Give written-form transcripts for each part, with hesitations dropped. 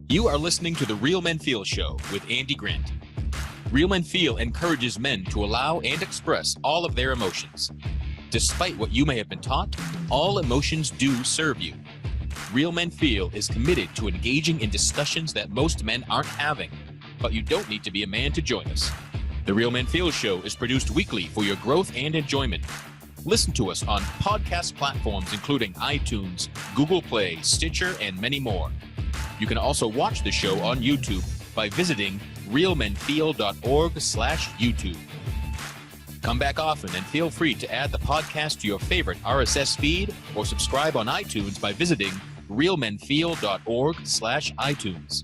You are listening to the Real Men Feel Show with Andy Grant. Real Men Feel encourages men to allow and express all of their emotions. Despite what you may have been taught, all emotions do serve you. Real Men Feel is committed to engaging in discussions that most men aren't having, but you don't need to be a man to join us. The Real Men Feel Show is produced weekly for your growth and enjoyment. Listen to us on podcast platforms including iTunes, Google Play, Stitcher, and many more. You can also watch the show on YouTube by visiting realmenfeel.org/YouTube. Come back often and feel free to add the podcast to your favorite RSS feed or subscribe on iTunes by visiting realmenfeel.org/iTunes.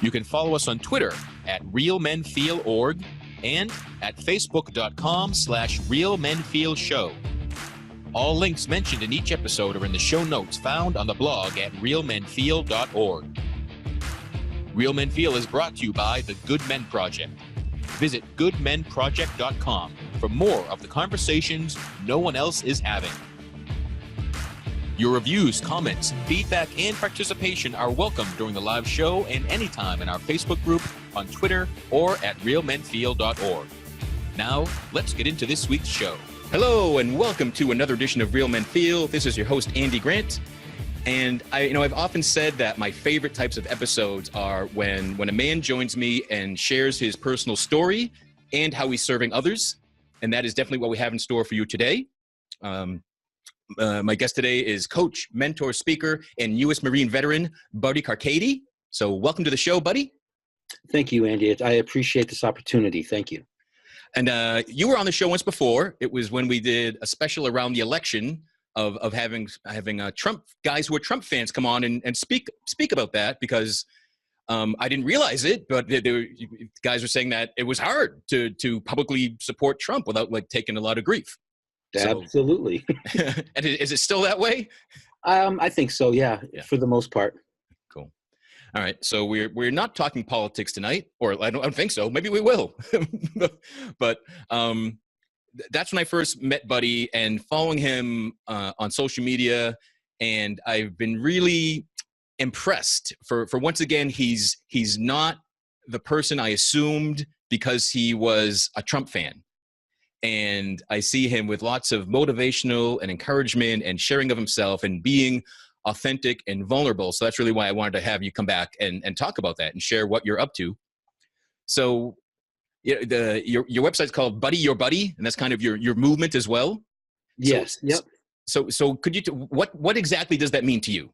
You can follow us on Twitter at realmenfeelorg and at facebook.com/realmenfeelshow. All links mentioned in each episode are in the show notes found on the blog at realmenfeel.org. Real Men Feel is brought to you by the Good Men Project. Visit goodmenproject.com for more of the conversations no one else is having. Your reviews, comments, feedback, and participation are welcome during the live show and anytime in our Facebook group, on Twitter, or at realmenfeel.org. Now, let's get into this week's show. Hello, and welcome to another edition of Real Men Feel. This is your host, Andy Grant. And I've often said that my favorite types of episodes are when a man joins me and shares his personal story and how he's serving others. And that is definitely what we have in store for you today. My guest today is coach, mentor, speaker, and U.S. Marine veteran, Buddy Carchide. So welcome to the show, Buddy. Thank you, Andy. I appreciate this opportunity. Thank you. And you were on the show once before. It was when we did a special around the election of having Trump guys who are Trump fans come on and speak about that, because I didn't realize it, but guys were saying that it was hard to publicly support Trump without taking a lot of grief. Absolutely. And is it still that way? I think so. Yeah, for the most part. Cool. All right. So we're not talking politics tonight, or I don't think so. Maybe we will. But that's when I first met Buddy, and following him on social media, and I've been really impressed. For once again, he's not the person I assumed because he was a Trump fan. And I see him with lots of motivational and encouragement and sharing of himself and being authentic and vulnerable. So that's really why I wanted to have you come back and talk about that and share what you're up to. So your website's called Buddy Your Buddy, and that's kind of your movement as well. Yes. Yep. So could you what exactly does that mean to you?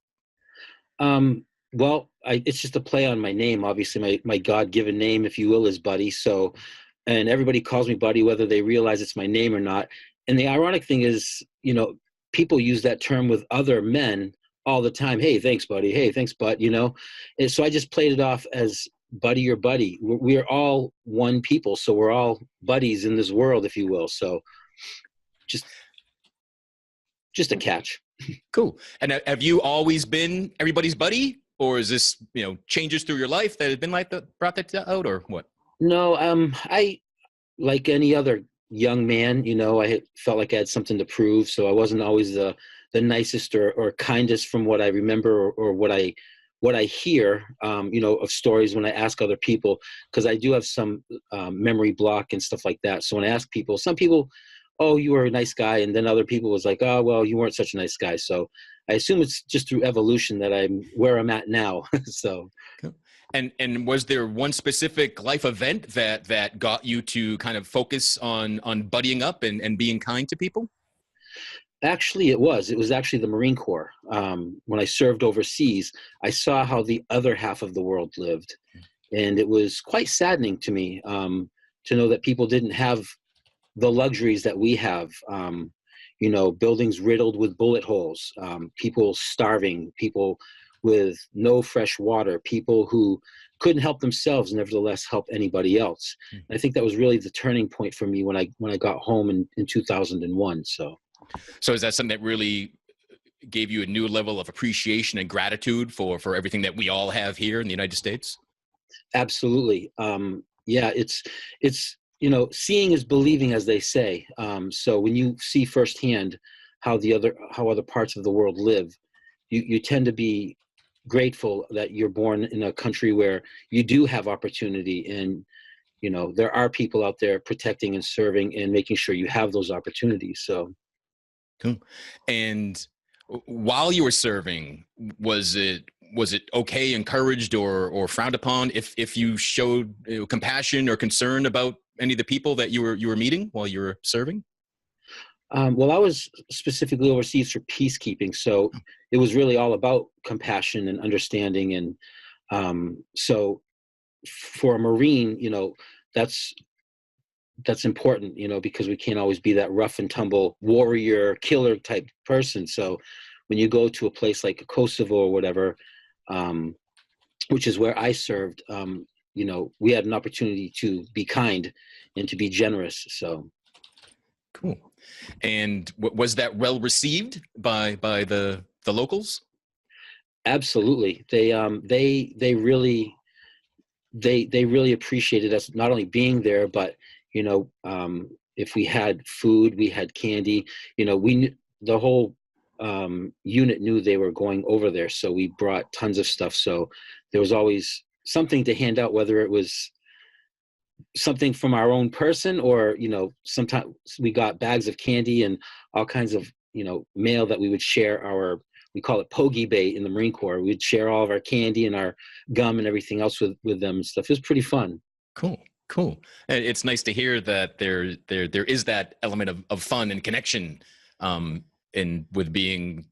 Well, it's just a play on my name. Obviously, my God-given name, if you will, is Buddy. So, and everybody calls me Buddy, whether they realize it's my name or not. And the ironic thing is, people use that term with other men all the time. Hey, thanks, Buddy. Hey, thanks, Bud. And so I just played it off as Buddy Your Buddy. We're all one people, so we're all buddies in this world, if you will. So, just a catch. Cool. And have you always been everybody's buddy, or is this changes through your life that have been brought that out, or what? No, I, like any other young man, I felt like I had something to prove. So I wasn't always the nicest or kindest from what I remember or what I hear, of stories when I ask other people, because I do have some memory block and stuff like that. So when I ask people, some people, oh, you were a nice guy. And then other people was like, oh, well, you weren't such a nice guy. So I assume it's just through evolution that I'm where I'm at now. So. Cool. And was there one specific life event that got you to kind of focus on buddying up and being kind to people? Actually, it was actually the Marine Corps. When I served overseas, I saw how the other half of the world lived. And it was quite saddening to me to know that people didn't have the luxuries that we have. Buildings riddled with bullet holes, people starving, people with no fresh water, people who couldn't help themselves, nevertheless help anybody else. And I think that was really the turning point for me when I got home in 2001. So is that something that really gave you a new level of appreciation and gratitude for everything that we all have here in the United States? Absolutely. It's seeing is believing, as they say. So when you see firsthand how other parts of the world live, you tend to be grateful that you're born in a country where you do have opportunity, and there are people out there protecting and serving and making sure you have those opportunities. So Cool. And while you were serving, was it okay, encouraged, or frowned upon if you showed compassion or concern about any of the people that you were meeting while you were serving? Well, I was specifically overseas for peacekeeping, so it was really all about compassion and understanding. And so for a Marine, that's important, because we can't always be that rough and tumble warrior killer type person. So when you go to a place like Kosovo or whatever, which is where I served, we had an opportunity to be kind and to be generous. So cool. And was that well received by the locals? Absolutely. They really appreciated us not only being there, but if we had food, we had candy. The whole unit knew they were going over there, so we brought tons of stuff. So there was always something to hand out, whether it was something from our own person, or sometimes we got bags of candy and all kinds of mail that we would share. We call it Pogie Bay in the Marine Corps. We'd share all of our candy and our gum and everything else with them and stuff. It was pretty fun. Cool. And it's nice to hear that there is that element of fun and connection, and with being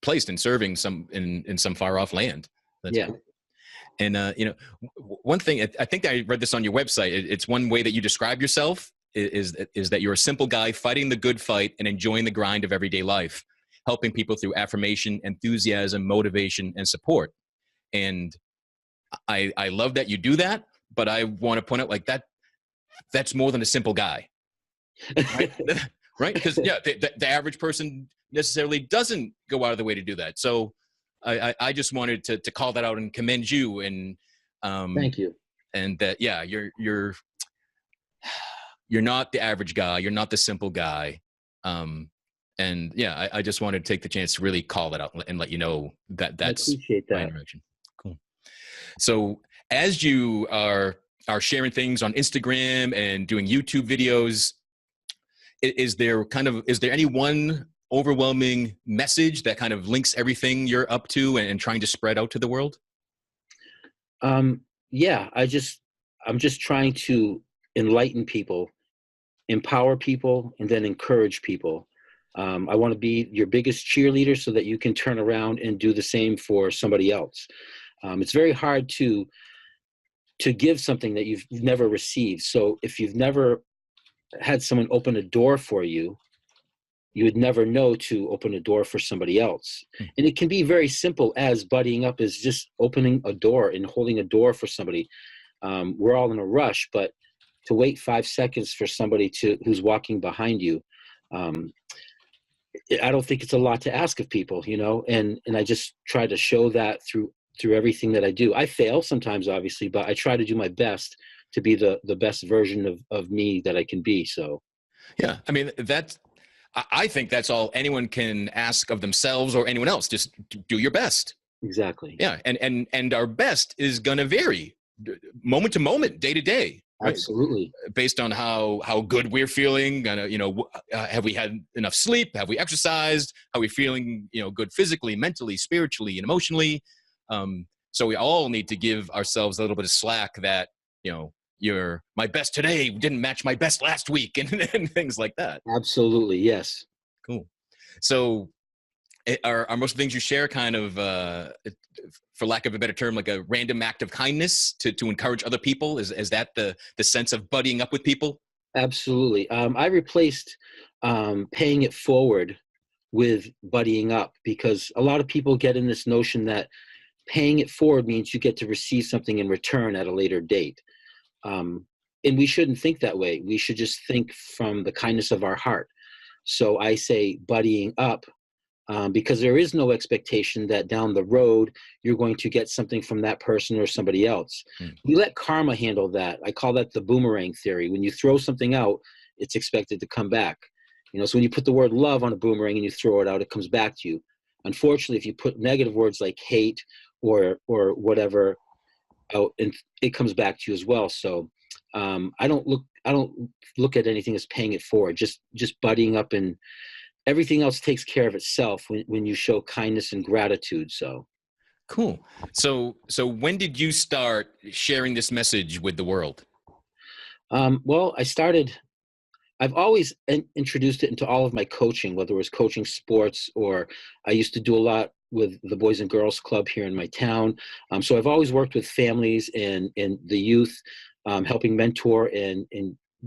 placed and serving in some far off land. That's yeah. Cool. And one thing, I think I read this on your website. It's one way that you describe yourself is that you're a simple guy fighting the good fight and enjoying the grind of everyday life, helping people through affirmation, enthusiasm, motivation, and support. And I love that you do that, but I want to point out that's more than a simple guy, right? Right? Because the average person necessarily doesn't go out of the way to do that. So I just wanted to call that out and commend you. And thank you. And that you're not the average guy. You're not the simple guy. And I just wanted to take the chance to really call that out and let you know that's I appreciate that. my interaction. Cool. So as you are sharing things on Instagram and doing YouTube videos, is there any one overwhelming message that kind of links everything you're up to and trying to spread out to the world? I'm just trying to enlighten people, empower people, and then encourage people. I want to be your biggest cheerleader so that you can turn around and do the same for somebody else. It's very hard to give something that you've never received. So if you've never had someone open a door for you, you would never know to open a door for somebody else. And it can be very simple, as buddying up is just opening a door and holding a door for somebody. We're all in a rush, but to wait 5 seconds for somebody who's walking behind you, I don't think it's a lot to ask of people, and I just try to show that through everything that I do. I fail sometimes, obviously, but I try to do my best to be the best version of me that I can be. So, yeah, I mean, I think that's all anyone can ask of themselves or anyone else. Just do your best. Exactly. Yeah. And our best is going to vary moment to moment, day to day. Right? Absolutely. Based on how good we're feeling. Have we had enough sleep? Have we exercised? Are we feeling, good physically, mentally, spiritually, and emotionally? So we all need to give ourselves a little bit of slack that, my best today didn't match my best last week and things like that. Absolutely. Yes. Cool. So are most of the things you share kind of, for lack of a better term, like a random act of kindness to encourage other people? Is that the sense of buddying up with people? Absolutely. I replaced paying it forward with buddying up, because a lot of people get in this notion that paying it forward means you get to receive something in return at a later date. And we shouldn't think that way. We should just think from the kindness of our heart. So I say buddying up, because there is no expectation that down the road you're going to get something from that person or somebody else. We let karma handle that. I call that the boomerang theory. When you throw something out, it's expected to come back. So when you put the word love on a boomerang and you throw it out, it comes back to you. Unfortunately, if you put negative words like hate or whatever out, and it comes back to you as well. So I don't look at anything as paying it forward. Just buddying up, and everything else takes care of itself when you show kindness and gratitude. So Cool. So when did you start sharing this message with the world? well, I've always introduced it into all of my coaching, whether it was coaching sports, or I used to do a lot with the Boys and Girls Club here in my town. So I've always worked with families and the youth, helping mentor and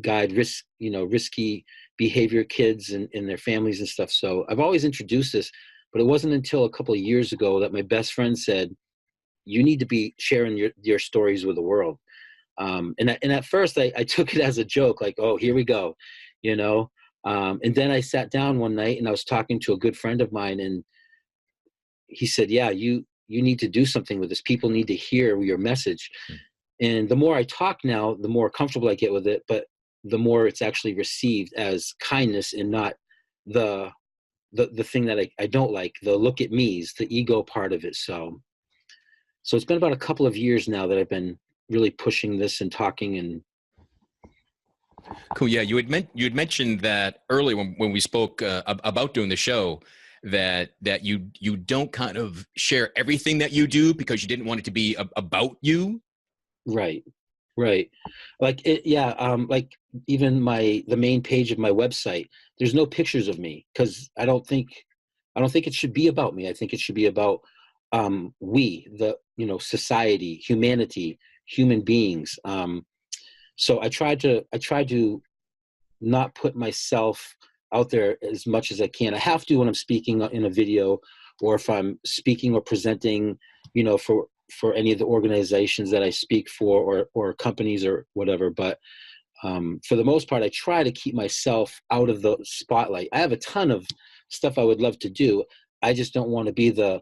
guide risky behavior kids and their families and stuff. So I've always introduced this, but it wasn't until a couple of years ago that my best friend said, "You need to be sharing your stories with the world." And at first I took it as a joke, like, oh, here we go, you know? And then I sat down one night and I was talking to a good friend of mine, and he said, yeah, you need to do something with this. People need to hear your message. And the more I talk now, the more comfortable I get with it, but the more it's actually received as kindness and not the thing that I don't like, the look at me's, the ego part of it. So it's been about a couple of years now that I've been really pushing this and talking. And cool. Yeah, you had mentioned that earlier when we spoke about doing the show, that you don't kind of share everything that you do because you didn't want it to be about you. Right. Like like even the main page of my website, there's no pictures of me, because I don't think it should be about me. I think it should be about society, humanity, human beings. So I try to not put myself out there as much as I can. I have to when I'm speaking in a video, or if I'm speaking or presenting, for any of the organizations that I speak for, or companies or whatever. But for the most part, I try to keep myself out of the spotlight. I have a ton of stuff I would love to do. I just don't want to be the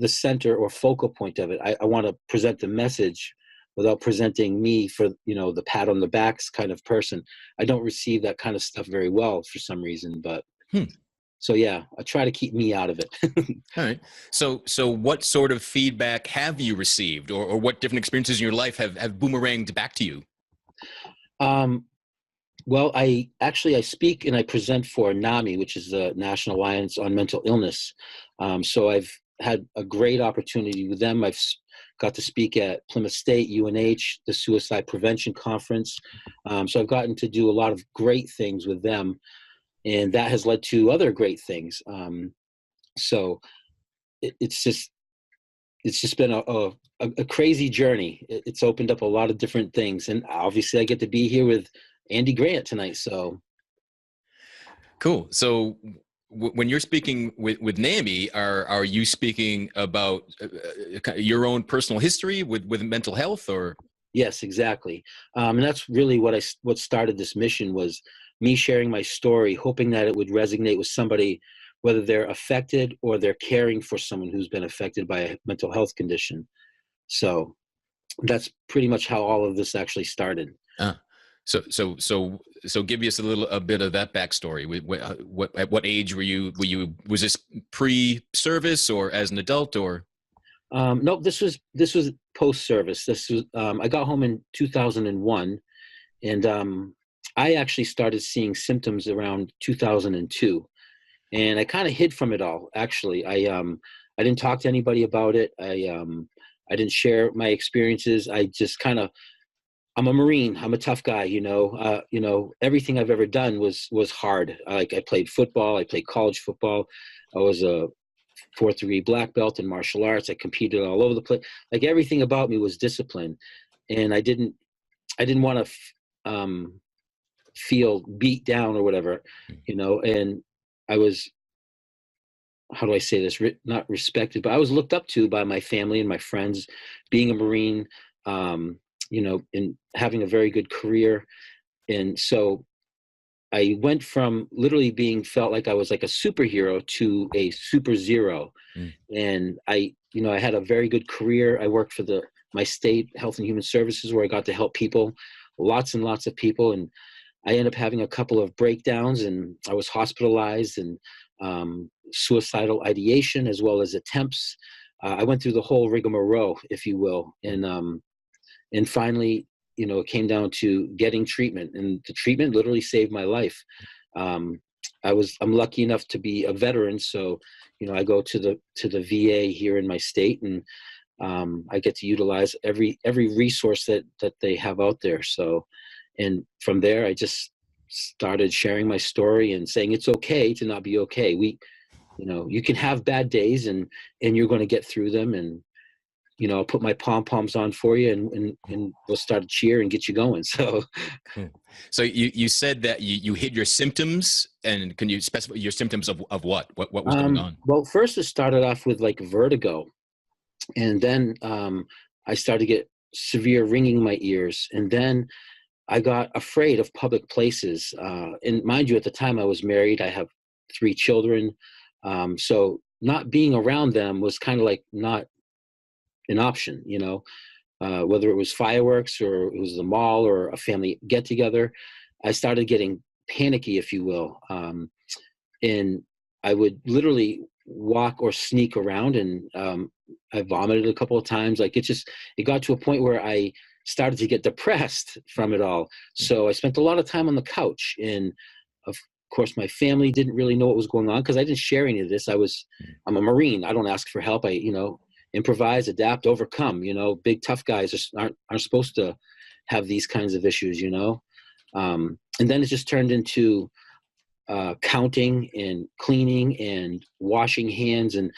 center or focal point of it. I want to present the message without presenting me for, the pat on the backs kind of person. I don't receive that kind of stuff very well for some reason, but so yeah, I try to keep me out of it. All right. So what sort of feedback have you received, or what different experiences in your life have boomeranged back to you? Well, I speak and I present for NAMI, which is the National Alliance on Mental Illness. So I've had a great opportunity with them. I've got to speak at Plymouth State, UNH, the Suicide Prevention Conference. So I've gotten to do a lot of great things with them, and that has led to other great things. So it's just been a crazy journey. It's opened up a lot of different things, and obviously I get to be here with Andy Grant tonight. So cool. So when you're speaking with NAMI, are you speaking about your own personal history with mental health, or? Yes, exactly. And that's really what started this mission, was me sharing my story, hoping that it would resonate with somebody, whether they're affected or they're caring for someone who's been affected by a mental health condition. So that's pretty much how all of this actually started. So give us a bit of that backstory. At what age were you? Was this pre-service or as an adult, or? No, this was post-service. This was I got home in 2001, and I actually started seeing symptoms around 2002, and I kind of hid from it all. Actually, I didn't talk to anybody about it. I didn't share my experiences. I just I'm a Marine. I'm a tough guy, everything I've ever done was hard. I played football. I played college football. I was a 4th degree black belt in martial arts. I competed all over the place. Like, everything about me was discipline, and I didn't want to feel beat down or whatever, and I was, how do I say this? Not respected, but I was looked up to by my family and my friends, being a Marine, and having a very good career. And so I went from literally being felt like I was like a superhero to a super zero. And I had a very good career. I worked for my state Health and Human Services, where I got to help people, lots and lots of people. And I ended up having a couple of breakdowns, and I was hospitalized, and suicidal ideation as well as attempts. I went through the whole rigmarole, if you will. And finally, it came down to getting treatment, and the treatment literally saved my life. I'm lucky enough to be a veteran. So, I go to the VA here in my state, and I get to utilize every resource that they have out there. So, and from there, I just started sharing my story and saying it's okay to not be okay. You can have bad days, and you're going to get through them. And I'll put my pom-poms on for you, and we'll start a cheer and get you going. So, so you said that you hid your symptoms, and can you specify your symptoms of what was going on? Well, first it started off with like vertigo, and then I started to get severe ringing in my ears, and then I got afraid of public places. And mind you, at the time I was married, I have 3 children. So not being around them was kind of like not an option, whether it was fireworks or it was the mall or a family get together. I started getting panicky, if you will. And I would literally walk or sneak around, and I vomited a couple of times. Like it got to a point where I started to get depressed from it all. So I spent a lot of time on the couch, and of course my family didn't really know what was going on because I didn't share any of this. I'm a Marine. I don't ask for help. I improvise, adapt, overcome. Big tough guys aren't supposed to have these kinds of issues. And then it just turned into counting and cleaning and washing hands, and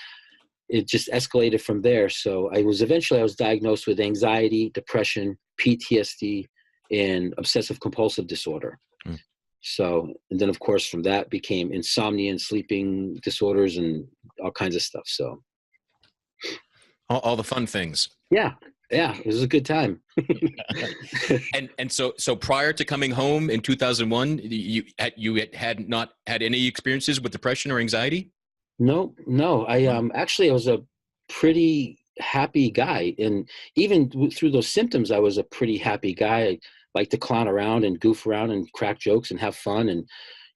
it just escalated from there. So I was diagnosed with anxiety, depression, PTSD, and obsessive compulsive disorder. So, and then of course from that became insomnia and sleeping disorders and all kinds of stuff. So all the fun things. Yeah, it was a good time. and so prior to coming home in 2001, you had not had any experiences with depression or anxiety? No. I was a pretty happy guy, and even through those symptoms, I was a pretty happy guy. I liked to clown around and goof around and crack jokes and have fun, and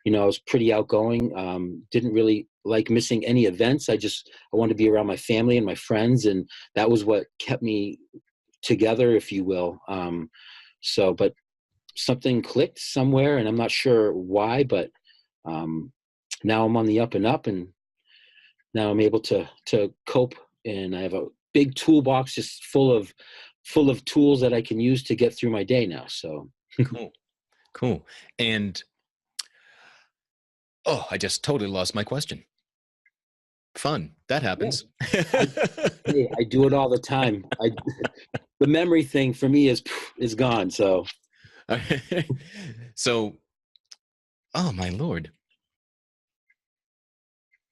I was pretty outgoing. Didn't really like missing any events. I wanted to be around my family and my friends, and that was what kept me together, if you will. But something clicked somewhere, and I'm not sure why, but now I'm on the up and up, and now I'm able to cope, and I have a big toolbox just full of tools that I can use to get through my day now. So cool. And I just totally lost my question. Fun. That happens. Yeah. I do it all the time. The memory thing for me is gone. So, oh my Lord.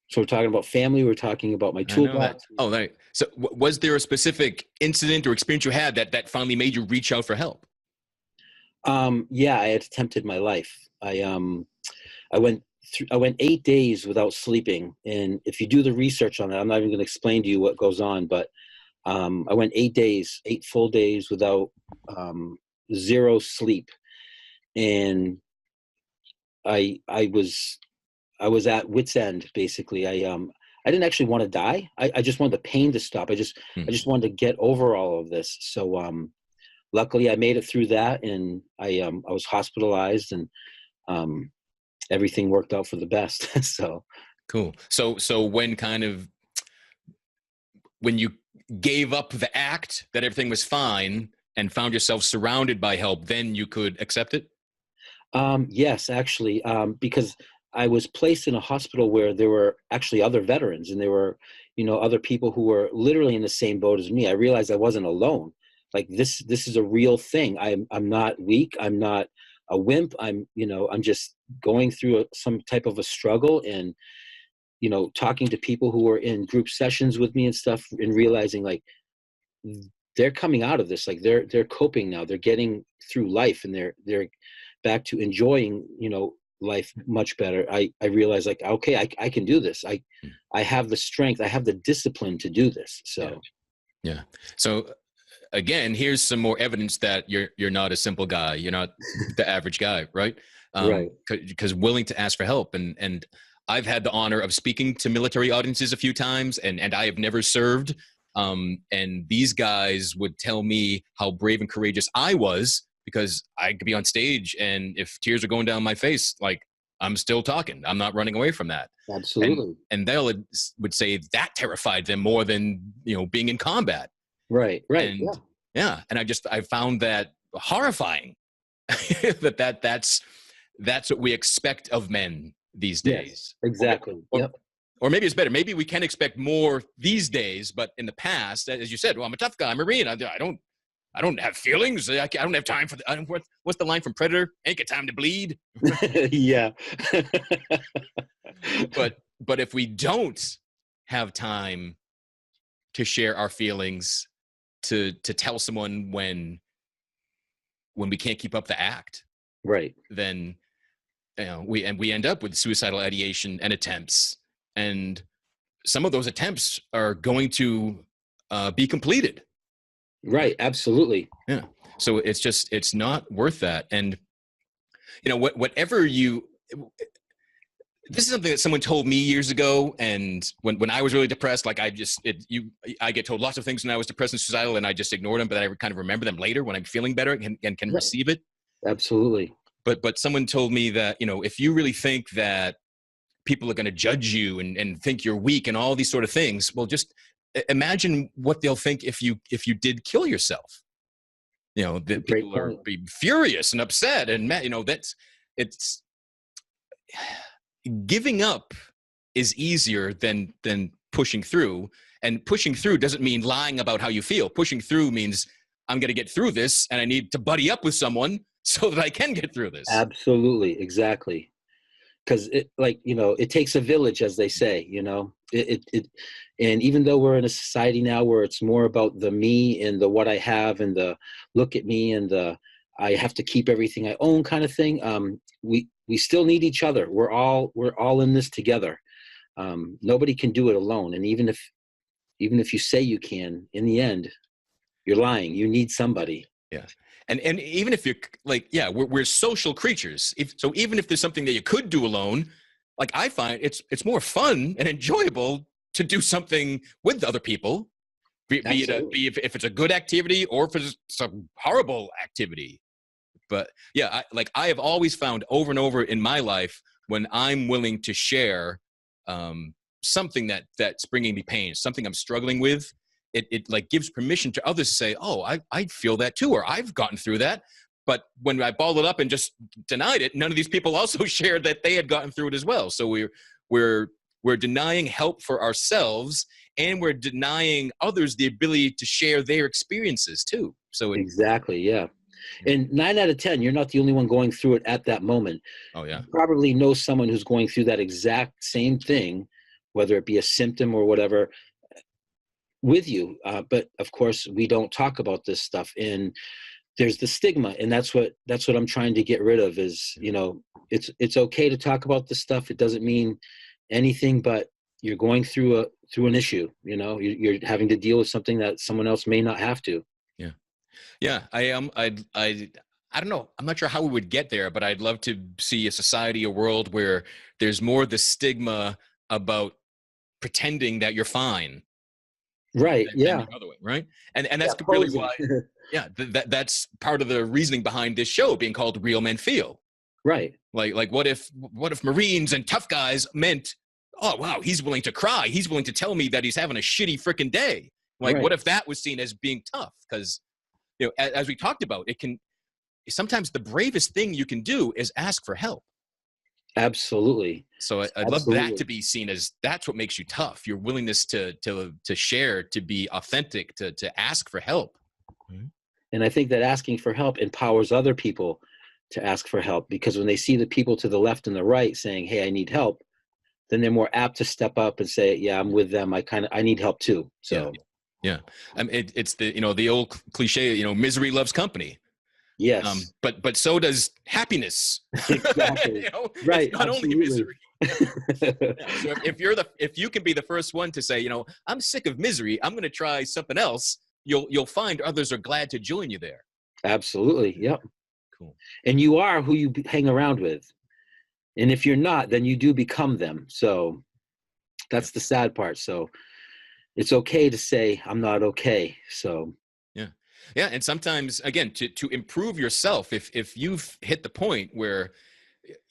So we're talking about family. We're talking about my toolbox. Right. So was there a specific incident or experience you had that finally made you reach out for help? Yeah, I had attempted my life. I went 8 days without sleeping. And if you do the research on that, I'm not even going to explain to you what goes on, but I went 8 full days without zero sleep. And I was at wit's end, basically. I didn't actually want to die. I just wanted the pain to stop. I just wanted to get over all of this. So luckily I made it through that, and I was hospitalized, and everything worked out for the best. So cool. So when you gave up the act that everything was fine and found yourself surrounded by help, then you could accept it? Yes, actually, because I was placed in a hospital where there were actually other veterans, and there were, other people who were literally in the same boat as me. I realized I wasn't alone. Like this is a real thing. I'm not weak. I'm not a wimp. I'm just going through some type of a struggle, and, talking to people who were in group sessions with me and stuff, and realizing like they're coming out of this, like they're coping now, they're getting through life, and they're back to enjoying, life much better. I realized like, okay, I can do this. I have the strength, I have the discipline to do this. So, yeah. So again, here's some more evidence that you're not a simple guy. You're not the average guy, right? Right. Because willing to ask for help. And I've had the honor of speaking to military audiences a few times, and I have never served, And these guys would tell me how brave and courageous I was, because I could be on stage, and if tears are going down my face, like, I'm still talking. I'm not running away from that. Absolutely. And they would say that terrified them more than, being in combat. Right. And and I found that horrifying. that's what we expect of men these days. Yes, exactly. Or maybe it's better. Maybe we can expect more these days, but in the past, as you said, well, I'm a tough guy. I'm a Marine. I don't have feelings. I don't have time for what's the line from Predator? Ain't got time to bleed. Yeah. But if we don't have time to share our feelings, to tell someone when we can't keep up the act, right, then we end up with suicidal ideation and attempts, and some of those attempts are going to be completed. Right. Absolutely. Yeah. So it's not worth that. And whatever this is something that someone told me years ago, and when I was really depressed, like I get told lots of things when I was depressed and suicidal, and I just ignored them, but I kind of remember them later when I'm feeling better and can receive it. Absolutely. But someone told me that, if you really think that people are going to judge you and think you're weak and all these sort of things, well, just imagine what they'll think if you did kill yourself. That people are be furious and upset, and it's giving up is easier than pushing through. And pushing through doesn't mean lying about how you feel. Pushing through means I'm going to get through this, and I need to buddy up with someone so that I can get through this. Absolutely. Exactly. Because it takes a village, as they say, and even though we're in a society now where it's more about the me and the what I have and the look at me and the I have to keep everything I own kind of thing, we still need each other. We're all in this together. Nobody can do it alone. And even if you say you can, in the end, you're lying. You need somebody. Yeah. And even if you're like, we're social creatures. So even if there's something that you could do alone, like I find it's more fun and enjoyable to do something with other people, be if it's a good activity or if it's some horrible activity. But I have always found over and over in my life, when I'm willing to share something that's bringing me pain, something I'm struggling with, it like gives permission to others to say, oh, I feel that too, or I've gotten through that. But when I balled it up and just denied it, none of these people also shared that they had gotten through it as well. So we're denying help for ourselves, and we're denying others the ability to share their experiences too. So exactly, yeah. And 9 out of 10, you're not the only one going through it at that moment. Oh yeah. You probably know someone who's going through that exact same thing, whether it be a symptom or whatever, with you. But of course, we don't talk about this stuff, and there's the stigma, and that's what I'm trying to get rid of. Is it's okay to talk about this stuff. It doesn't mean anything, but you're going through an issue. You're having to deal with something that someone else may not have to. Yeah, I don't know. I'm not sure how we would get there, but I'd love to see a society, a world where there's more the stigma about pretending that you're fine. Right. Than the other way, right? And that's really why. Yeah, that's part of the reasoning behind this show being called Real Men Feel. Right. Like what if Marines and tough guys meant, oh wow, he's willing to cry. He's willing to tell me that he's having a shitty freaking day. Like, what if that was seen as being tough? Because as we talked about, sometimes the bravest thing you can do is ask for help. Absolutely. So I'd love that to be seen as that's what makes you tough. Your willingness to share, to be authentic, to ask for help. And I think that asking for help empowers other people to ask for help, because when they see the people to the left and the right saying, hey, I need help, then they're more apt to step up and say, yeah, I'm with them. I need help too. So yeah. It's the old cliche, misery loves company. Yes. But so does happiness. Exactly. Right. It's not only misery. So if you can be the first one to say, I'm sick of misery, I'm going to try something else, you'll find others are glad to join you there. Absolutely. Yep. Cool. And you are who you hang around with. And if you're not, then you do become them. So that's the sad part. So it's okay to say I'm not okay. So Yeah. Yeah. And sometimes, again, to improve yourself, if you've hit the point where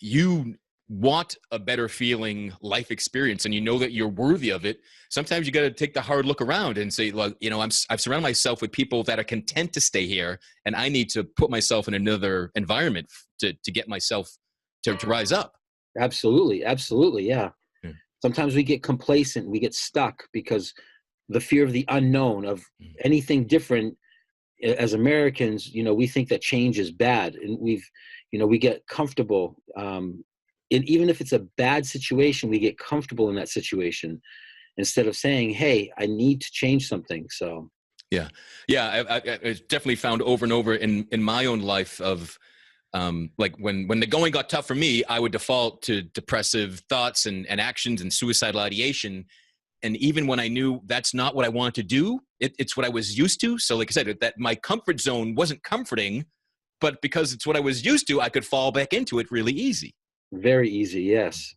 you want a better feeling life experience and you know that you're worthy of it, sometimes you got to take the hard look around and say, like, you know, I've surrounded myself with people that are content to stay here, and I need to put myself in another environment to get myself to rise up. absolutely, absolutely, yeah. Yeah. Sometimes we get complacent, we get stuck because the fear of the unknown, of anything different. As Americans, you know, we think that change is bad, and we get comfortable. And even if it's a bad situation, we get comfortable in that situation instead of saying, "Hey, I need to change something." So, Yeah. Yeah. I definitely found over and over in my own life of, like when the going got tough for me, I would default to depressive thoughts and actions and suicidal ideation. And even when I knew that's not what I wanted to do, it's what I was used to. So like I said, that my comfort zone wasn't comforting, but because it's what I was used to, I could fall back into it really easy. very easy. Yes,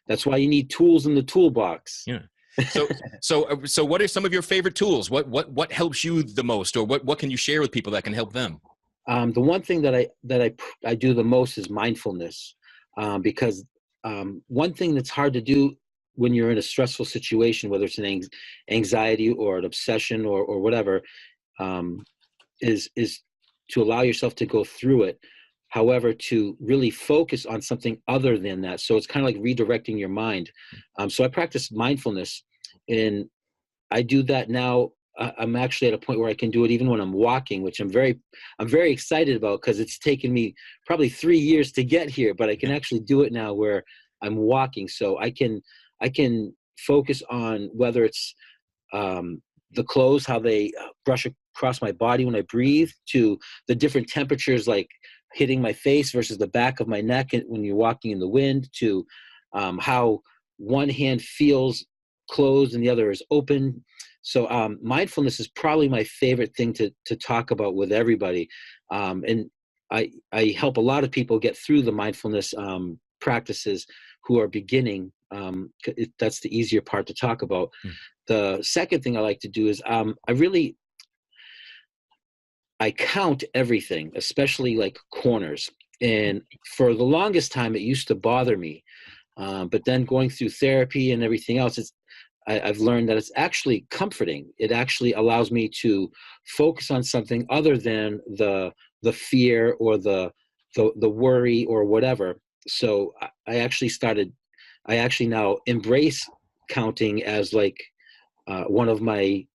that's why you need tools in the toolbox. Yeah. So what are some of your favorite tools? What helps you the most, or what can you share with people that can help them? The one thing that I do the most is mindfulness, because one thing that's hard to do when you're in a stressful situation, whether it's an anxiety or an obsession or whatever, um, is to allow yourself to go through it. However, to really focus on something other than that. So it's kind of like redirecting your mind. So I practice mindfulness, and I do that now. I'm actually at a point where I can do it even when I'm walking, which I'm very excited about, because it's taken me probably 3 years to get here, but I can actually do it now where I'm walking. So I can focus on whether it's the clothes, how they brush across my body when I breathe, to the different temperatures, like hitting my face versus the back of my neck when you're walking in the wind, to how one hand feels closed and the other is open. So mindfulness is probably my favorite thing to talk about with everybody, and I help a lot of people get through the mindfulness practices who are beginning. That's the easier part to talk about. The second thing I like to do is I count everything, especially like corners. And for the longest time, it used to bother me. But then going through therapy and everything else, I've learned that it's actually comforting. It actually allows me to focus on something other than the fear or the worry or whatever. So I actually now embrace counting as like one of my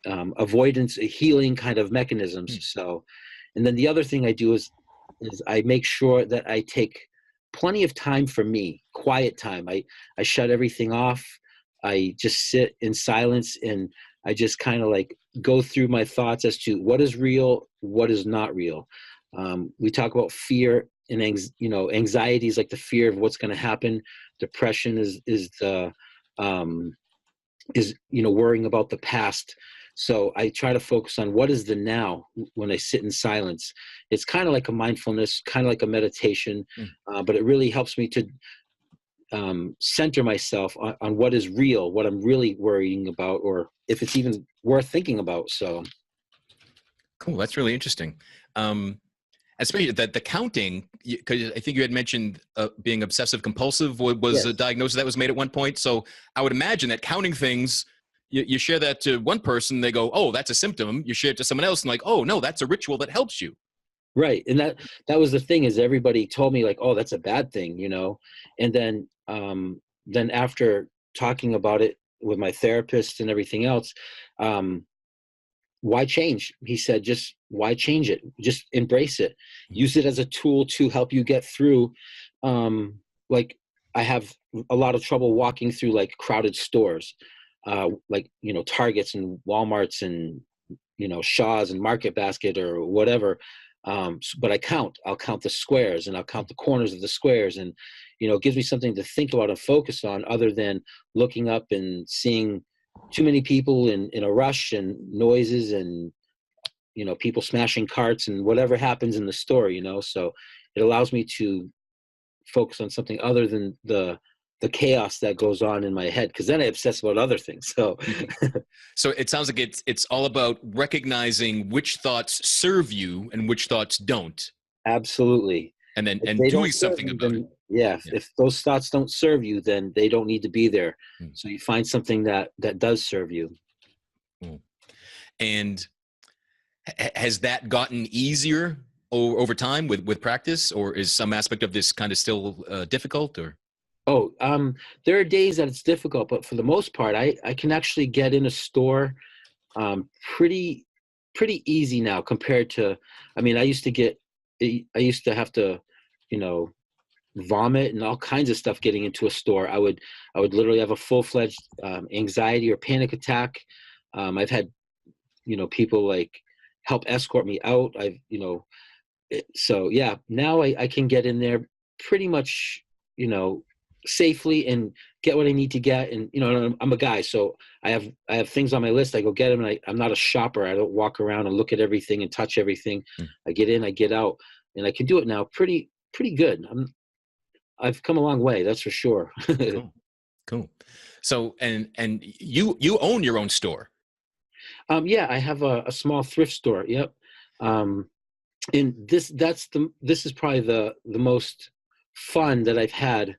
avoidance healing kind of mechanisms. So, and then the other thing I do is I make sure that I take plenty of time for me, quiet time. I shut everything off. I just sit in silence, and I just kind of like go through my thoughts as to what is real, what is not real. We talk about fear and anxiety is like the fear of what's going to happen. Depression is the worrying about the past. So I try to focus on what is the now when I sit in silence. It's kind of like a mindfulness, kind of like a meditation, but it really helps me to center myself on what is real, what I'm really worrying about, or if it's even worth thinking about. So Cool. That's really interesting. Especially that the counting, because I think you had mentioned being obsessive compulsive was a yes, diagnosis that was made at one point. So I would imagine that counting things, you share that to one person, they go, "Oh, that's a symptom." You share it to someone else, and like, "Oh, no, that's a ritual that helps you." right. And that was the thing, is everybody told me like, oh, that's a bad thing. And then after talking about it with my therapist and everything else, why change? He said, just why change it? Just embrace it. Use it as a tool to help you get through. Like I have a lot of trouble walking through like crowded stores, like, Targets and Walmarts and, Shaw's and Market Basket or whatever. But I'll count the squares, and I'll count the corners of the squares. And, it gives me something to think about and focus on, other than looking up and seeing too many people in a rush and noises and, people smashing carts and whatever happens in the store. So it allows me to focus on something other than the chaos that goes on in my head, because then I obsess about other things. So So it sounds like it's all about recognizing which thoughts serve you and which thoughts don't, absolutely. and then If and they doing don't serve something you, about it. then yeah, Yeah. if those thoughts don't serve you, then they don't need to be there. Mm. So you find something that does serve you. Mm. And has that gotten easier over time with practice, or is some aspect of this kind of still difficult? Or Oh, there are days that it's difficult, but for the most part, I can actually get in a store um, pretty pretty easy now compared to. I mean, I used to have to, you know, vomit and all kinds of stuff getting into a store. I would literally have a full-fledged anxiety or panic attack. I've had, people like help escort me out. So yeah, now I can get in there pretty much, you know, safely and get what I need to get. And I'm a guy, so I have things on my list. I go get them, and I'm not a shopper. I don't walk around and look at everything and touch everything. Mm. I get in, I get out, and I can do it now pretty good. I've come a long way, that's for sure. cool, cool. So and you own your own store. Yeah, I have a small thrift store. Yep. Um, and this is probably the most fun that I've had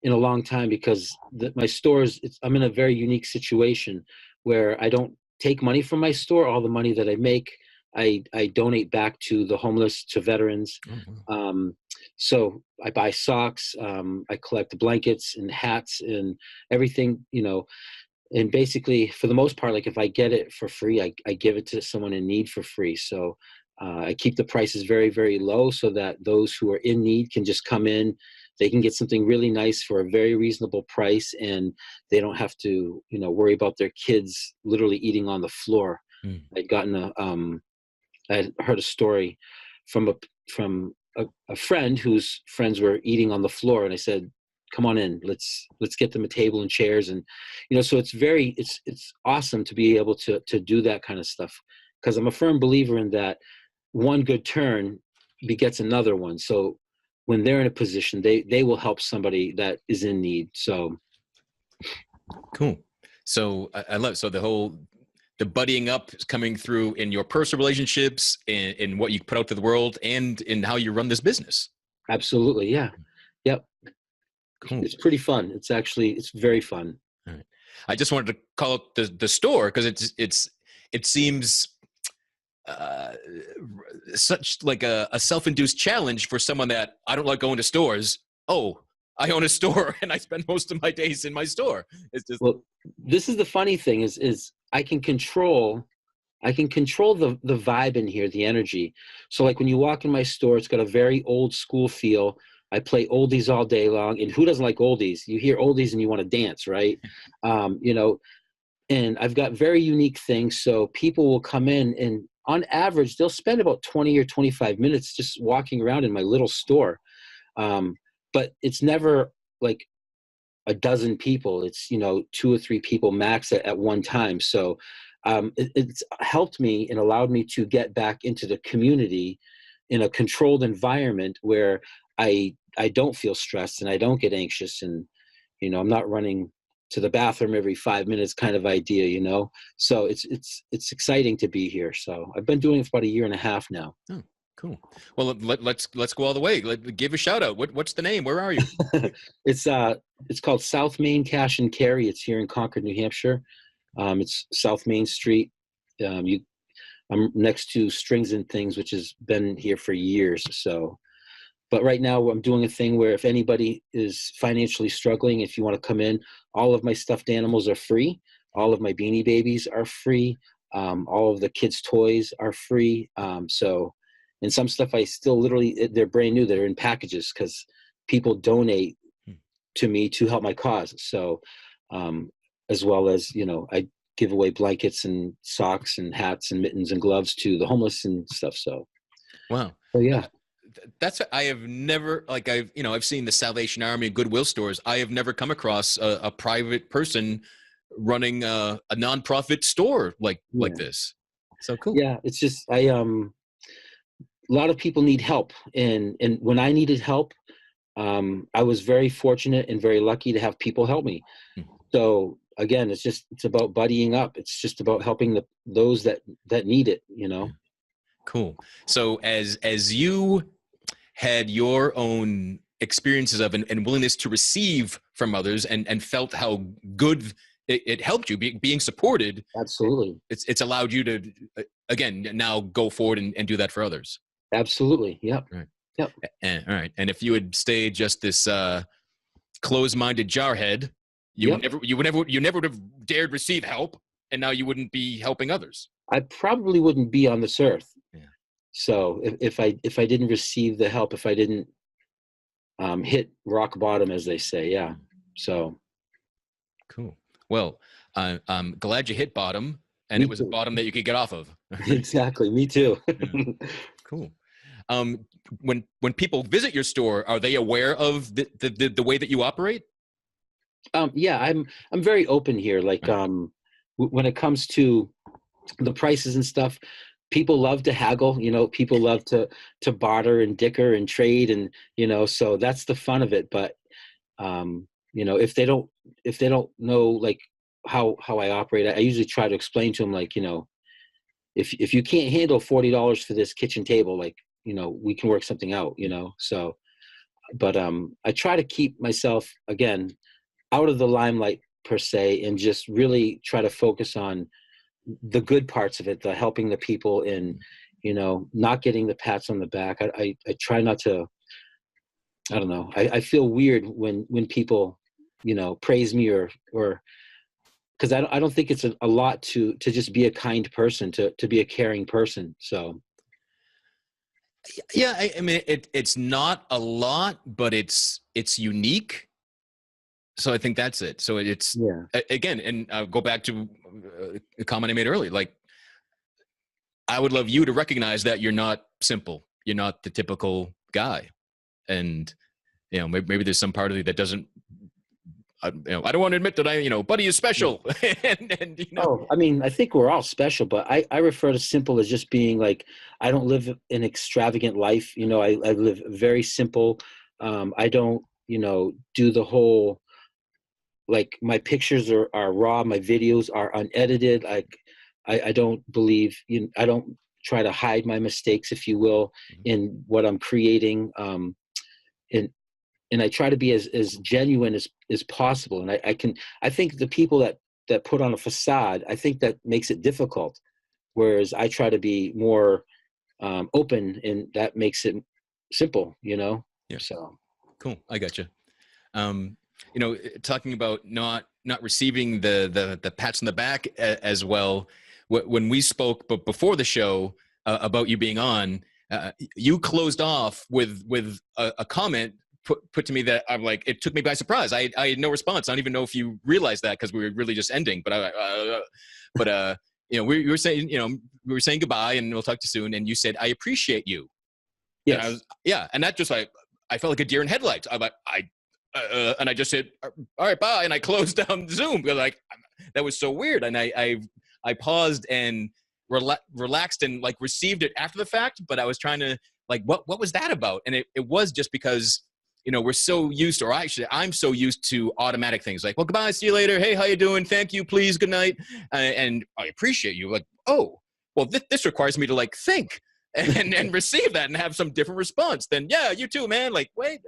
in a long time, because my stores, I'm in a very unique situation where I don't take money from my store. All the money that I make, I donate back to the homeless, to veterans. Oh, wow. So I buy socks, I collect blankets and hats and everything, and basically for the most part, like if I get it for free, I give it to someone in need for free. So I keep the prices very, very low so that those who are in need can just come in. They can get something really nice for a very reasonable price, and they don't have to, worry about their kids literally eating on the floor. Mm. I had heard a story from a friend whose friends were eating on the floor, and I said, "Come on in, let's get them a table and chairs." And so it's awesome to be able to do that kind of stuff, because I'm a firm believer in that one good turn begets another one. So when they're in a position, they will help somebody that is in need. So Cool. So I love, so the buddying up is coming through in your personal relationships, in what you put out to the world, and in how you run this business. absolutely, yeah, yep. Cool. It's pretty fun. It's very fun. All right. I just wanted to call out the store because it seems such like a self-induced challenge for someone that I don't like going to stores. Oh, I own a store and I spend most of my days in my store. It's just, Well, this is the funny thing is I can control the vibe in here, the energy. So like when you walk in my store, it's got a very old school feel. I play oldies all day long, and who doesn't like oldies? You hear oldies and you want to dance, right? And I've got very unique things. So people will come in, and on average, they'll spend about 20 or 25 minutes just walking around in my little store. But it's never like a dozen people. It's, 2 or 3 people max at one time. So it's helped me and allowed me to get back into the community in a controlled environment where I don't feel stressed and I don't get anxious, and I'm not running to the bathroom every 5 minutes kind of idea. So it's exciting to be here. So I've been doing it for about a year and a half now. oh, cool. Well, let's go all the way. Give a shout out. What's the name? Where are you? It's called South Main Cash and Carry. It's here in Concord, New Hampshire. It's South Main Street. I'm next to Strings and Things, which has been here for years. So, but right now I'm doing a thing where if anybody is financially struggling, if you want to come in, all of my stuffed animals are free. All of my Beanie Babies are free. All of the kids' toys are free. And some stuff I still literally, they're brand new. They're in packages because people donate to me to help my cause. So, as well as, I give away blankets and socks and hats and mittens and gloves to the homeless and stuff. So, Wow. so yeah. That's, I have never, like I've seen the Salvation Army and Goodwill stores. I have never come across a private person running a nonprofit store like this. So cool. Yeah. It's just, a lot of people need help. And when I needed help, I was very fortunate and very lucky to have people help me. So again, it's about buddying up. It's just about helping those that need it, you know? Cool. So as you had your own experiences of and willingness to receive from others and felt how good it helped you being supported. Absolutely. It's allowed you to, again, now go forward and do that for others. Absolutely. Yep. Right. Yep. All right. And if you had stayed just this closed-minded jarhead, you never would have dared receive help, and now you wouldn't be helping others. I probably wouldn't be on this earth. Yeah. So if I didn't receive the help, if I didn't hit rock bottom, as they say, yeah. So cool. Well, I'm glad you hit bottom, and it was a bottom that you could get off of. Exactly. Me too. Yeah. Cool. When people visit your store, are they aware of the way that you operate? Yeah, I'm very open here. Like when it comes to the prices and stuff, people love to haggle, you know, people love to barter and dicker and trade, and you know, so that's the fun of it. But you know, if they don't know like how I operate, I usually try to explain to them, like, you know, if you can't handle $40 for this kitchen table, like, you know, we can work something out, you know. So but I try to keep myself, again, out of the limelight per se, and just really try to focus on the good parts of it, the helping the people, and, you know, not getting the pats on the back. I try not to, I don't know. I feel weird when people, you know, praise me or because I don't think it's a lot to just be a kind person, to be a caring person. So. Yeah, I mean, it's not a lot, but it's unique. So I think that's it. So it's, again, and I'll go back to a comment I made earlier. Like, I would love you to recognize that you're not simple. You're not the typical guy. And, you know, maybe there's some part of you that doesn't, I don't want to admit that Buddy is special. and you know. Oh, I mean, I think we're all special, but I refer to simple as just being like, I don't live an extravagant life. You know, I live very simple. I don't, you know, do the whole, like, my pictures are raw. My videos are unedited. Like, I don't believe, I don't try to hide my mistakes, if you will, in what I'm creating. And I try to be as genuine as possible. And I think the people that put on a facade, I think that makes it difficult. Whereas I try to be more open, and that makes it simple, you know? Yeah. So. Cool. I got you. You know, talking about not receiving the pats on the back as well. When we spoke, but before the show about you being on, you closed off with a comment put to me that I'm like, it took me by surprise. I had no response. I don't even know if you realized that, because we were really just ending. But you know, we were saying, you know, we were saying goodbye and we'll talk to you soon. And you said, I appreciate you. Yes. And and that just like, I felt like a deer in headlights. I'm like, and I just said, all right, bye. And I closed down Zoom. Like, that was so weird. And I paused and relaxed and like received it after the fact. But I was trying to like, what was that about? And it was just because, you know, we're so used to, or actually I'm so used to automatic things like, well, goodbye, see you later. Hey, how you doing? Thank you, please, good night. And I appreciate you. Like, oh, well, this requires me to like think and receive that and have some different response. Then, yeah, you too, man. Like, wait.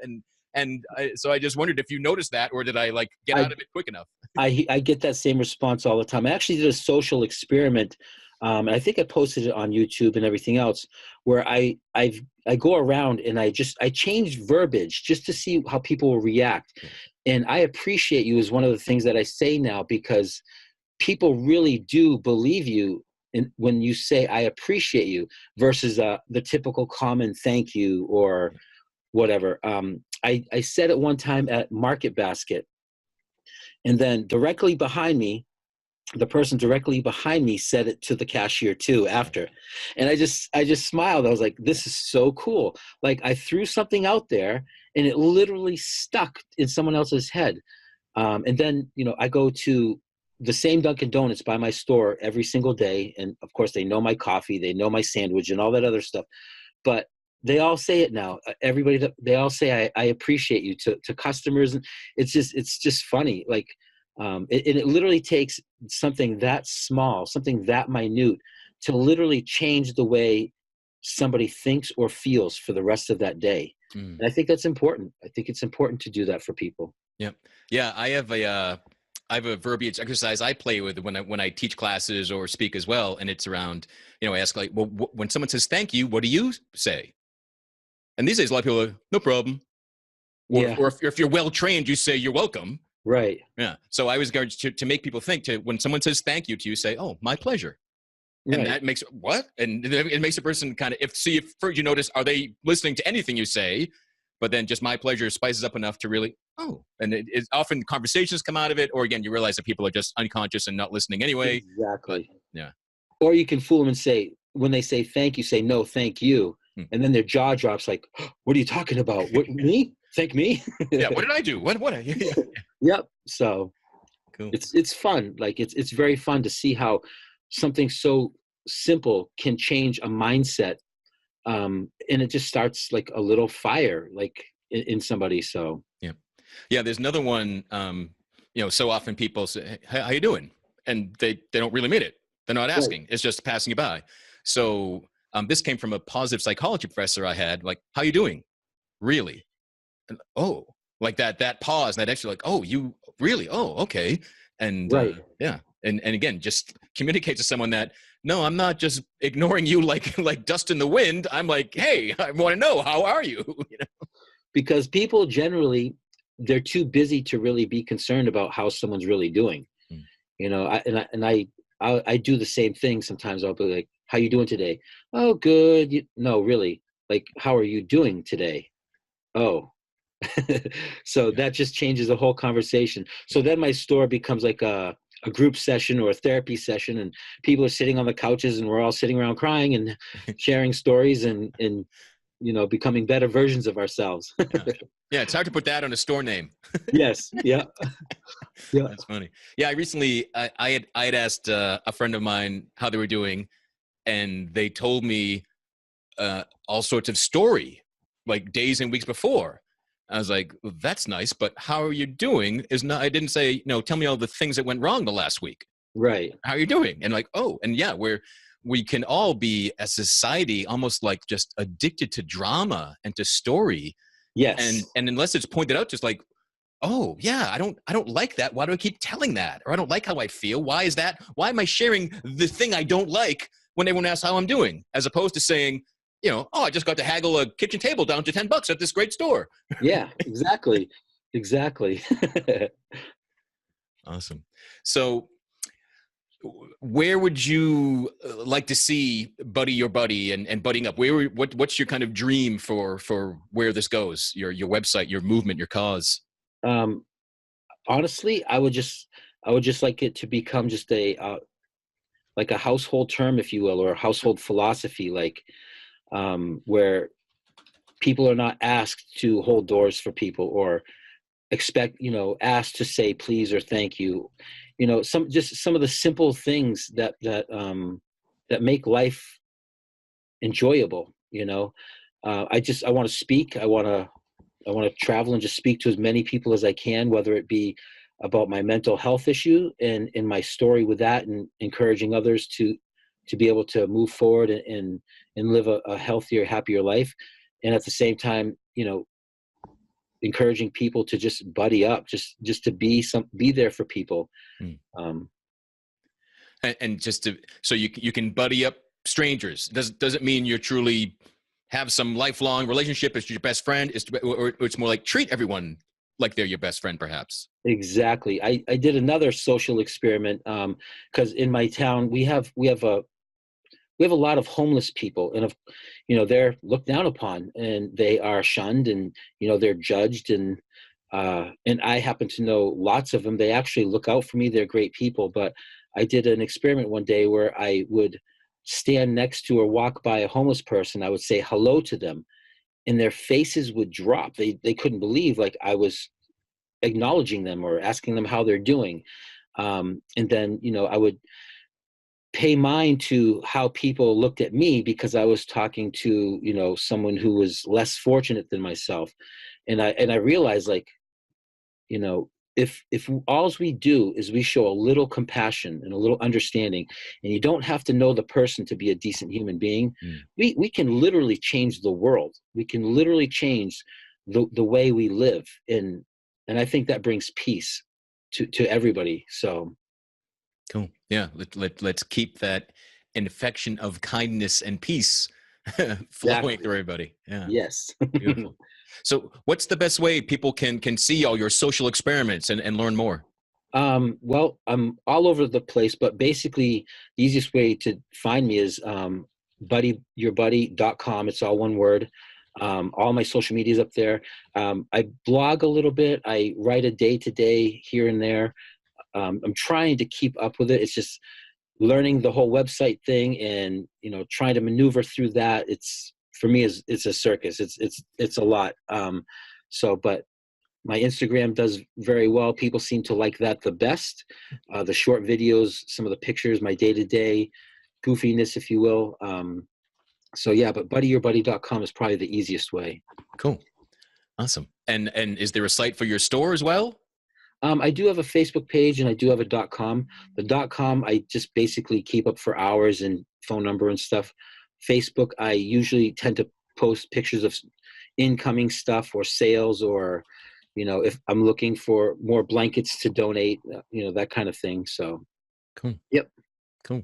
So I just wondered if you noticed that, or did I like get out of it quick enough? I get that same response all the time. I actually did a social experiment. And I think I posted it on YouTube and everything else, where I go around and I change verbiage just to see how people will react. And I appreciate you is one of the things that I say now, because people really do believe you when you say I appreciate you, versus the typical common thank you or whatever. I said it one time at Market Basket, and then directly behind me, the person directly behind me said it to the cashier too after. And I just smiled. I was like, this is so cool. Like, I threw something out there and it literally stuck in someone else's head. And then, you know, I go to the same Dunkin' Donuts by my store every single day. And of course they know my coffee, they know my sandwich and all that other stuff. But they all say it now. Everybody, they all say, I appreciate you to customers. And it's just funny. Like, it literally takes something that small, something that minute to literally change the way somebody thinks or feels for the rest of that day. And I think that's important. I think it's important to do that for people. Yeah. Yeah. I have a verbiage exercise I play with when I teach classes or speak as well. And it's around, I ask like, well, when someone says thank you, what do you say? And these days, a lot of people are like, no problem. Or if you're well-trained, you say you're welcome. Right. Yeah. So I was going to make people think when someone says thank you to you, say, oh, my pleasure. And that makes what? And it makes a person kind of, if first you notice, are they listening to anything you say? But then just my pleasure spices up enough to really, and it's often conversations come out of it. Or again, you realize that people are just unconscious and not listening anyway. Exactly. But, yeah. Or you can fool them and say, when they say thank you, say, no, thank you. And then their jaw drops like, what are you talking about? What, me? Thank me? Yeah. What did I do? What? Yeah. Yep. So cool. It's fun. Like it's very fun to see how something so simple can change a mindset. And it just starts like a little fire, like in somebody. So yeah. There's another one. So often people say, hey, how you doing? And they don't really mean it. They're not asking. Right. It's just passing you by. So this came from a positive psychology professor I had. Like, how you doing? Really? And, like that pause. And that actually like, oh, you really? Oh, okay. And right. And again, just communicate to someone that, no, I'm not just ignoring you like dust in the wind. I'm like, hey, I want to know, how are you? Because people generally, they're too busy to really be concerned about how someone's really doing. I do the same thing sometimes. I'll be like, how you doing today? Oh, good. No, really. Like, how are you doing today? Oh. So that just changes the whole conversation. So then my store becomes like a group session or a therapy session, and people are sitting on the couches and we're all sitting around crying and sharing stories and becoming better versions of ourselves. Yeah, it's hard to put that on a store name. Yes. Yeah. Yeah. That's funny. Yeah, I recently I had asked a friend of mine how they were doing, and they told me all sorts of story, like days and weeks before. I was like, well, that's nice, but how are you doing? I didn't say, tell me all the things that went wrong the last week. Right. How are you doing? And like, and yeah, we can all be as society almost like just addicted to drama and to story. Yes. And unless it's pointed out, just like, oh yeah, I don't like that. Why do I keep telling that? Or I don't like how I feel. Why is that? Why am I sharing the thing I don't like when everyone asks how I'm doing? As opposed to saying, I just got to haggle a kitchen table down to $10 at this great store. Yeah, exactly. Exactly. Awesome. So where would you like to see Buddy Your Buddy and Budding Up? What's your kind of dream for where this goes? Your website, your movement, your cause? Honestly, I would just like it to become just like a household term, if you will, or a household philosophy, like where people are not asked to hold doors for people or asked to say please or thank you. Some of the simple things that make life enjoyable. I want to speak. I want to travel and just speak to as many people as I can, whether it be about my mental health issue and in my story with that, and encouraging others to be able to move forward and live a healthier, happier life. And at the same time, encouraging people to just buddy up, just to be there for people. And just so you can buddy up strangers. Doesn't mean you truly have some lifelong relationship. It's your best friend. Or it's more like treat everyone like they're your best friend, perhaps. Exactly. I did another social experiment because in my town we have a lot of homeless people, and they're looked down upon and they are shunned, and they're judged, and I happen to know lots of them. They actually look out for me. They're great people. But I did an experiment one day where I would stand next to or walk by a homeless person. I would say hello to them, and their faces would drop. They couldn't believe like I was acknowledging them or asking them how they're doing. And then I would pay mind to how people looked at me because I was talking to, someone who was less fortunate than myself. And I realized, like, if all we do is we show a little compassion and a little understanding, and you don't have to know the person to be a decent human being, we can literally change the world. We can literally change the way we live. And I think that brings peace to everybody. So cool. Yeah. Let's keep that infection of kindness and peace flowing through everybody. Yeah. Yes. Beautiful. So what's the best way people can see all your social experiments and learn more? Well, I'm all over the place, but basically the easiest way to find me is buddyyourbuddy.com. It's all one word. All my social media is up there. I blog a little bit. I write a day-to-day here and there. I'm trying to keep up with it. It's just learning the whole website thing and, trying to maneuver through that. For me, it's a circus. It's a lot. But my Instagram does very well. People seem to like that the best. The short videos, some of the pictures, my day-to-day goofiness, if you will. But buddyyourbuddy.com is probably the easiest way. Cool. Awesome. And is there a site for your store as well? I do have a Facebook page and I do have a .com. The .com, I just basically keep up for hours and phone number and stuff. Facebook, I usually tend to post pictures of incoming stuff or sales, or, if I'm looking for more blankets to donate, that kind of thing. So, cool. Yep. Cool.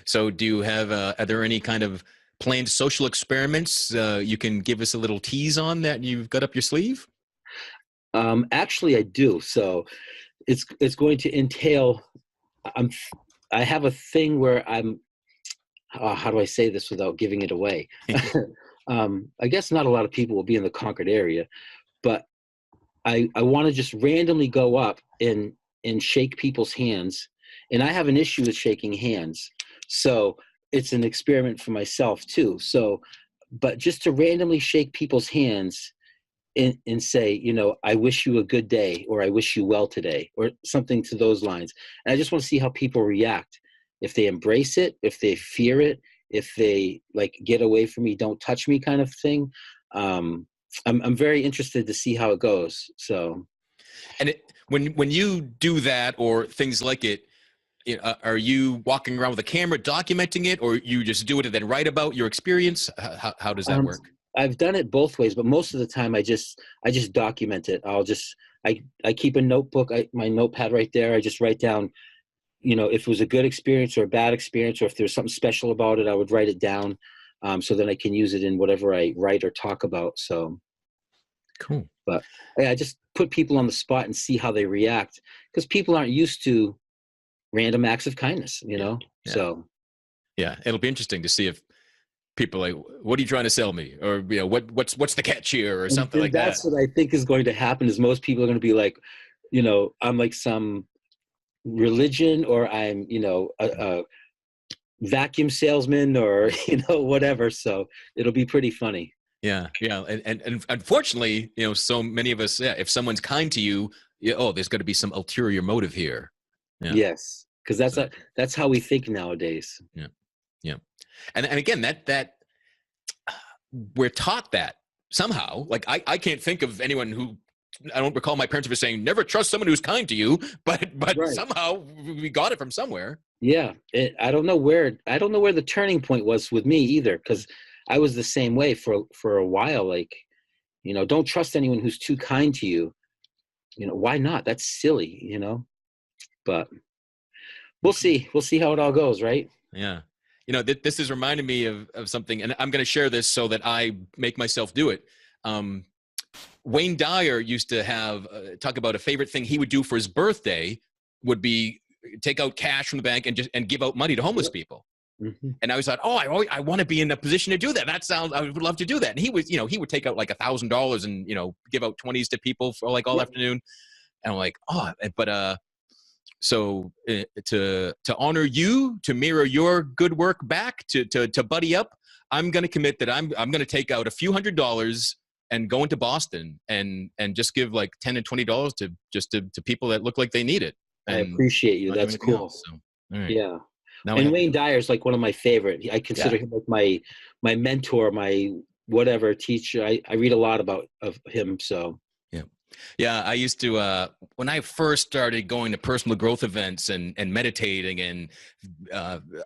So do you have, are there any kind of planned social experiments you can give us a little tease on that you've got up your sleeve? Actually, I do. So it's going to entail, I have a thing where I'm, how do I say this without giving it away? I guess not a lot of people will be in the Concord area, but I want to just randomly go up and shake people's hands. And I have an issue with shaking hands. So it's an experiment for myself too. So, but just to randomly shake people's hands and say, I wish you a good day, or I wish you well today, or something to those lines. And I just want to see how people react. If they embrace it, if they fear it, if they like get away from me, don't touch me kind of thing. I'm very interested to see how it goes. So, and when you do that or things like it, are you walking around with a camera documenting it, or you just do it and then write about your experience? How does that work? I've done it both ways, but most of the time I just document it. I keep a notebook, my notepad right there. I just write down, if it was a good experience or a bad experience, or if there's something special about it, I would write it down. So then I can use it in whatever I write or talk about. So cool. But I just put people on the spot and see how they react, because people aren't used to random acts of kindness, Yeah. So yeah, it'll be interesting to see if people are like, what are you trying to sell me? Or, what's the catch here, or something like that. That's what I think is going to happen, is most people are going to be like, I'm like some religion, or I'm, a vacuum salesman, or, whatever. So it'll be pretty funny. Yeah. Yeah. And unfortunately, so many of us, if someone's kind to you, there's got to be some ulterior motive here. Yeah. Yes. Cause that's how we think nowadays. Yeah. Yeah. And again, that we're taught that somehow. Like I can't think of anyone who, I don't recall my parents ever saying, never trust someone who's kind to you, but right. Somehow we got it from somewhere. Yeah. I don't know where the turning point was with me either. Cause I was the same way for a while. Like, don't trust anyone who's too kind to you. Why not? That's silly, but we'll see. We'll see how it all goes. Right. Yeah. This is reminding me of something, and I'm going to share this so that I make myself do it. Wayne Dyer used to have talk about a favorite thing he would do for his birthday would be take out cash from the bank and give out money to homeless people. Mm-hmm. And I was like, I want to be in a position to do that. I would love to do that. And he was, he would take out like $1,000 and, give out 20s to people for like all afternoon. And I'm like, so to honor you, to mirror your good work back, to buddy up, I'm going to commit that I'm going to take out a few $100s and go into Boston and just give like $10 and $20 to people that look like they need it. And I appreciate you. That's cool. So, all right. Yeah. And Wayne Dyer is like one of my favorite. I consider him like my mentor, my whatever teacher. I read a lot of him. So yeah, I used to when I first started going to personal growth events and meditating and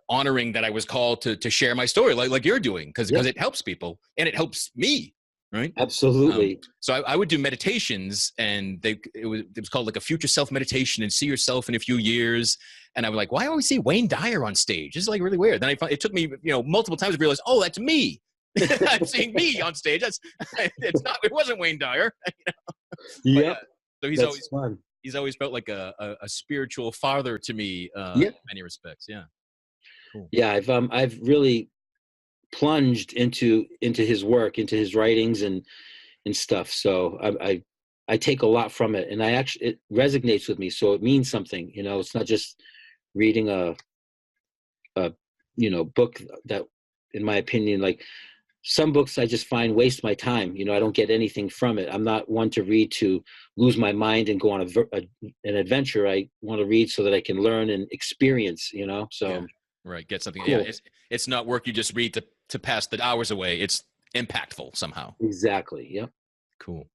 honoring that I was called to share my story like you're doing because it helps people and it helps me. Right. Absolutely. So I would do meditations and it was called like a future self meditation and see yourself in a few years. And I was like, why do I always see Wayne Dyer on stage? This is like really weird. Then it took me, multiple times to realize, oh, that's me. I'm seeing me on stage. It wasn't Wayne Dyer. Yeah. So he's always felt like a spiritual father to me in many respects. Yeah. Cool. Yeah. I've really plunged into his work, into his writings and stuff. So I take a lot from it, and it resonates with me. So it means something, it's not just reading a book that, in my opinion, like some books I just find waste my time. I don't get anything from it. I'm not one to read to lose my mind and go on an adventure. I want to read so that I can learn and experience, so. Yeah. Right. Get something. Cool. Yeah. It's not work you just read to pass the hours away. It's impactful somehow. Exactly. Yep. Cool.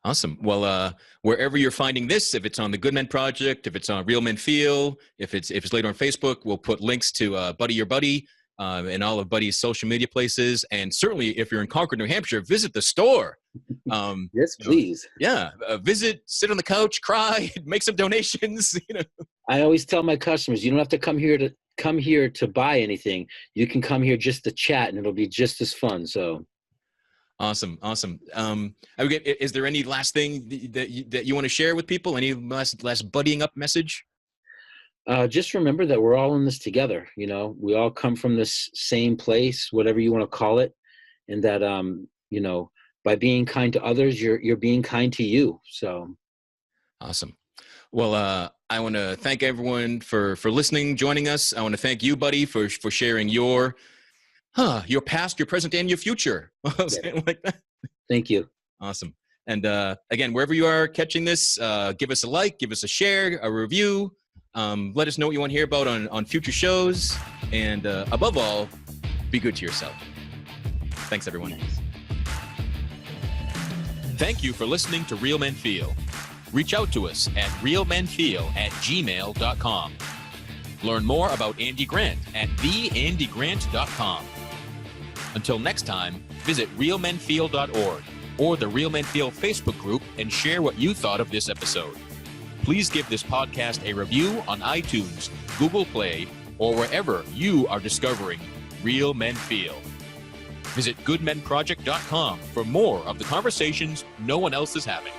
Awesome. Well, wherever you're finding this, if it's on the Good Men Project, if it's on Real Men Feel, if it's later on Facebook, we'll put links to Buddy Your Buddy and all of Buddy's social media places. And certainly if you're in Concord, New Hampshire, visit the store. Yes, please. Visit, sit on the couch, cry, make some donations. I always tell my customers, you don't have to come here to buy anything. You can come here just to chat, and it'll be just as fun. So awesome. Is there any last thing that you want to share with people? Any last buddying up message? Just remember that we're all in this together. We all come from this same place, whatever you want to call it, and that by being kind to others, you're being kind to you. So awesome. Well, I want to thank everyone for listening, joining us. I want to thank you, Buddy, for sharing your past, your present, and your future. Like that. Thank you. Awesome. And again, wherever you are catching this, give us a like, give us a share, a review. Let us know what you want to hear about on future shows. And above all, be good to yourself. Thanks, everyone. Thank you for listening to Real Men Feel. Reach out to us at realmenfeel@gmail.com. Learn more about Andy Grant at theandygrant.com. Until next time, visit realmenfeel.org or the Real Men Feel Facebook group and share what you thought of this episode. Please give this podcast a review on iTunes, Google Play, or wherever you are discovering Real Men Feel. Visit goodmenproject.com for more of the conversations no one else is having.